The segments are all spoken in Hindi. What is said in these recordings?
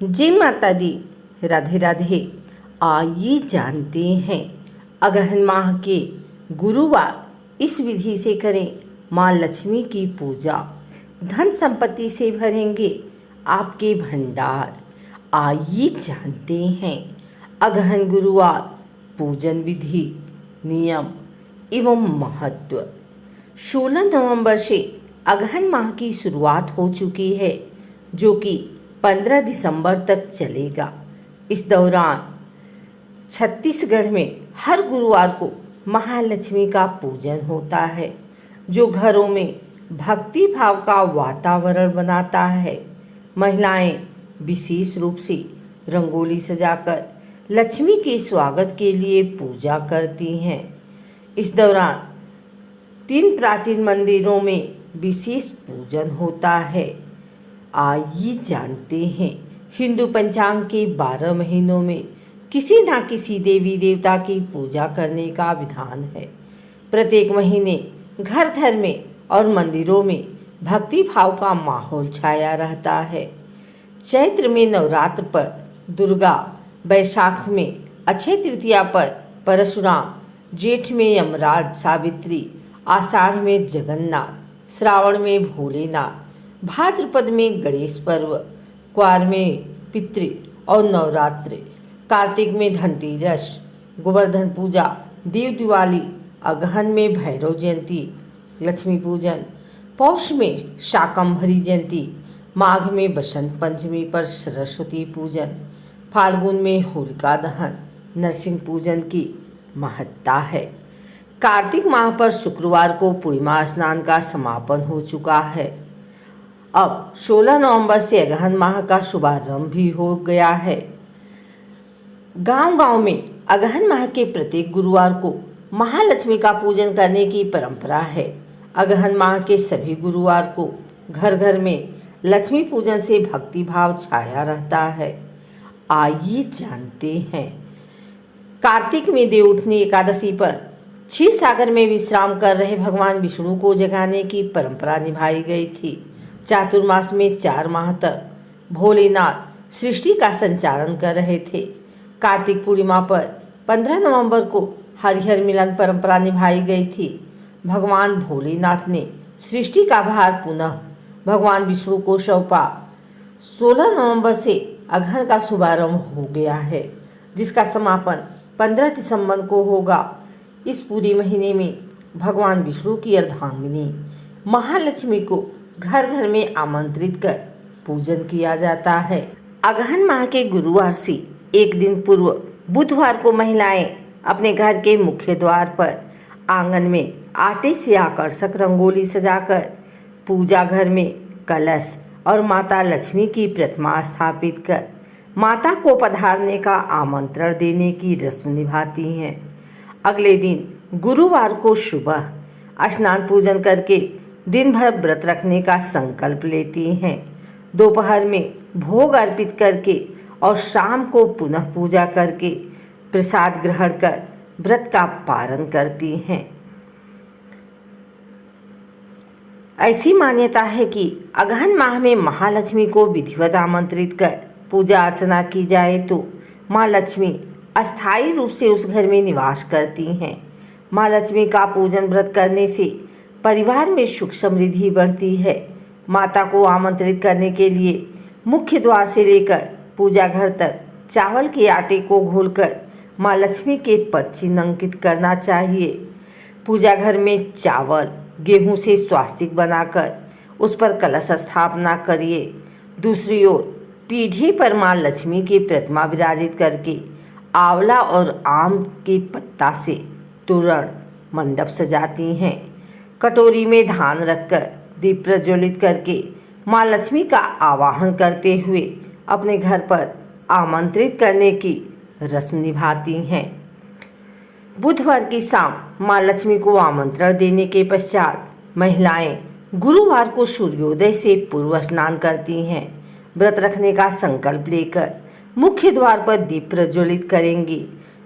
जय माता दी। राधे राधे। आइए जानते हैं अगहन माह के गुरुवार इस विधि से करें माँ लक्ष्मी की पूजा। धन संपत्ति से भरेंगे आपके भंडार। आइए जानते हैं अगहन गुरुवार पूजन विधि, नियम एवं महत्व। 16 नवंबर से अगहन माह की शुरुआत हो चुकी है, जो कि 15 दिसंबर तक चलेगा। इस दौरान छत्तीसगढ़ में हर गुरुवार को महालक्ष्मी का पूजन होता है, जो घरों में भक्ति भाव का वातावरण बनाता है। महिलाएं विशेष रूप से रंगोली सजाकर लक्ष्मी के स्वागत के लिए पूजा करती हैं। इस दौरान 3 प्राचीन मंदिरों में विशेष पूजन होता है। आइए जानते हैं हिंदू पंचांग के 12 महीनों में किसी न किसी देवी देवता की पूजा करने का विधान है। प्रत्येक महीने घर घर में और मंदिरों में भक्ति भाव का माहौल छाया रहता है। चैत्र में नवरात्र पर दुर्गा, वैशाख में अक्षय तृतीया पर परशुराम, जेठ में यमराज सावित्री, आषाढ़ में जगन्नाथ, श्रावण में भोलेनाथ, भाद्रपद में गणेश पर्व, क्वार में पितृ और नवरात्रि, कार्तिक में धनतेरस, गोवर्धन पूजा, देव दिवाली, अगहन में भैरव जयंती, लक्ष्मी पूजन, पौष में शाकंभरी जयंती, माघ में बसंत पंचमी पर सरस्वती पूजन, फाल्गुन में होलिका दहन, नरसिंह पूजन की महत्ता है। कार्तिक माह पर शुक्रवार को पूर्णिमा स्नान का समापन हो चुका है। अब 16 नवंबर से अगहन माह का शुभारंभ भी हो गया है। गांव-गांव में अगहन माह के प्रत्येक गुरुवार को महालक्ष्मी का पूजन करने की परंपरा है। अगहन माह के सभी गुरुवार को घर घर में लक्ष्मी पूजन से भक्ति भाव छाया रहता है। आइए जानते हैं कार्तिक में देवउठनी एकादशी पर क्षीर सागर में विश्राम कर रहे भगवान विष्णु को जगाने की परंपरा निभाई गई थी। चातुर्मास में 4 माह तक भोलेनाथ सृष्टि का संचालन कर रहे थे। कार्तिक पूर्णिमा पर 15 नवंबर को हरिहर मिलन परंपरा निभाई गई थी। भगवान भोलेनाथ ने सृष्टि का भार पुनः भगवान विष्णु को सौंपा। 16 नवंबर से अगहन का शुभारंभ हो गया है, जिसका समापन 15 दिसंबर को होगा। इस पूरे महीने में भगवान विष्णु की अर्धांगिनी महालक्ष्मी को घर घर में आमंत्रित कर पूजन किया जाता है। अगहन माह के गुरुवार से एक दिन पूर्व बुधवार को महिलाएं अपने घर के मुख्य द्वार पर आंगन में आटे से आकर्षक रंगोली सजाकर पूजा घर में कलश और माता लक्ष्मी की प्रतिमा स्थापित कर माता को पधारने का आमंत्रण देने की रस्म निभाती हैं। अगले दिन गुरुवार को सुबह स्नान पूजन करके दिन भर व्रत रखने का संकल्प लेती हैं। दोपहर में भोग अर्पित करके और शाम को पुनः पूजा करके प्रसाद ग्रहण कर व्रत का पारण करती हैं। ऐसी मान्यता है कि अगहन माह में महालक्ष्मी को विधिवत आमंत्रित कर पूजा अर्चना की जाए तो माँ लक्ष्मी अस्थायी रूप से उस घर में निवास करती हैं। माँ लक्ष्मी का पूजन व्रत करने से परिवार में सुख समृद्धि बढ़ती है। माता को आमंत्रित करने के लिए मुख्य द्वार से लेकर पूजा घर तक चावल के आटे को घोलकर माँ लक्ष्मी के पद चिन्ह अंकित करना चाहिए। पूजा घर में चावल गेहूं से स्वास्तिक बनाकर उस पर कलश स्थापना करिए। दूसरी ओर पीढ़ी पर माँ लक्ष्मी की प्रतिमा विराजित करके आंवला और आम के पत्ता से तोरण मंडप सजाती हैं। कटोरी में धान रखकर दीप प्रज्वलित करके माँ लक्ष्मी का आवाहन करते हुए अपने घर पर आमंत्रित करने की रस्म निभाती हैं। बुधवार की शाम माँ लक्ष्मी को आमंत्रण देने के पश्चात महिलाएं गुरुवार को सूर्योदय से पूर्व स्नान करती हैं। व्रत रखने का संकल्प लेकर मुख्य द्वार पर दीप प्रज्वलित करेंगी।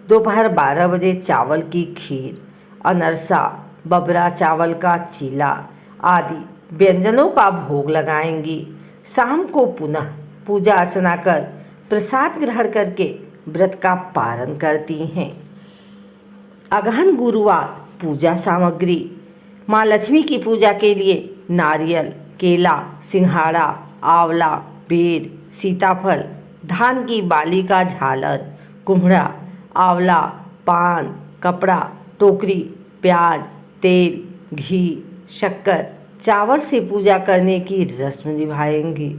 दोपहर 12 बजे चावल की खीर, अनरसा, बबरा चावल का चीला आदि व्यंजनों का भोग लगाएंगी। शाम को पुनः पूजा अर्चना कर प्रसाद ग्रहण करके व्रत का पारण करती हैं। अगहन गुरुवार पूजा सामग्री। माँ लक्ष्मी की पूजा के लिए नारियल, केला, सिंघाड़ा, आंवला, बेर, सीताफल, धान की बाली का झालर, कुम्हड़ा, आंवला, पान, कपड़ा, टोकरी, प्याज, तेल, घी, शक्कर, चावल से पूजा करने की रस्म निभाएंगी।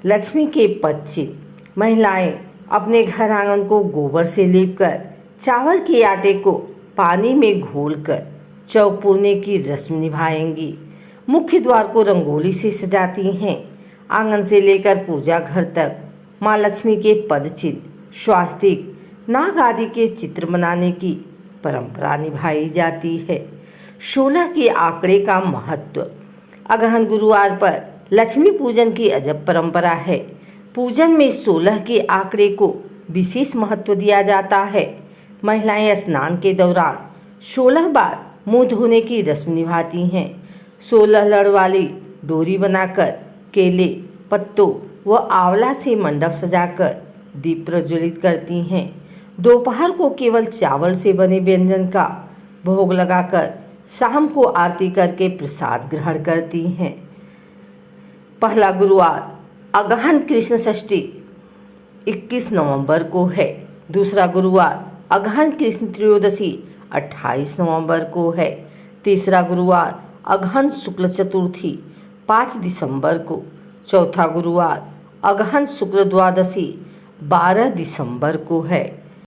लक्ष्मी के पद चिन्ह। महिलाएं अपने घर आंगन को गोबर से लीपकर चावल के आटे को पानी में घोलकर चौक पूरने की रस्म निभाएंगी। मुख्य द्वार को रंगोली से सजाती हैं। आंगन से लेकर पूजा घर तक माँ लक्ष्मी के पद चिन्ह, स्वास्तिक, नाग आदि के चित्र बनाने की परंपरा निभाई जाती है। 16 के आंकड़े का महत्व। अगहन गुरुवार पर लक्ष्मी पूजन की अजब परंपरा है। पूजन में 16 के आंकड़े को विशेष महत्व दिया जाता है। महिलाएं स्नान के दौरान 16 बार मुंह धोने की रस्म निभाती हैं। 16 लड़ वाली डोरी बनाकर केले, पत्तों व आंवला से मंडप सजाकर दीप प्रज्वलित करती हैं। दोपहर को केवल चावल से बने व्यंजन का भोग लगाकर शाम को आरती करके प्रसाद ग्रहण करती हैं। पहला गुरुवार अगहन कृष्ण षष्ठी 21 नवंबर को है। दूसरा गुरुवार अगहन कृष्ण त्रयोदशी 28 नवंबर को है। तीसरा गुरुवार अगहन शुक्ल चतुर्थी 5 दिसंबर को। चौथा गुरुवार अगहन शुक्ल द्वादशी 12 दिसंबर को है।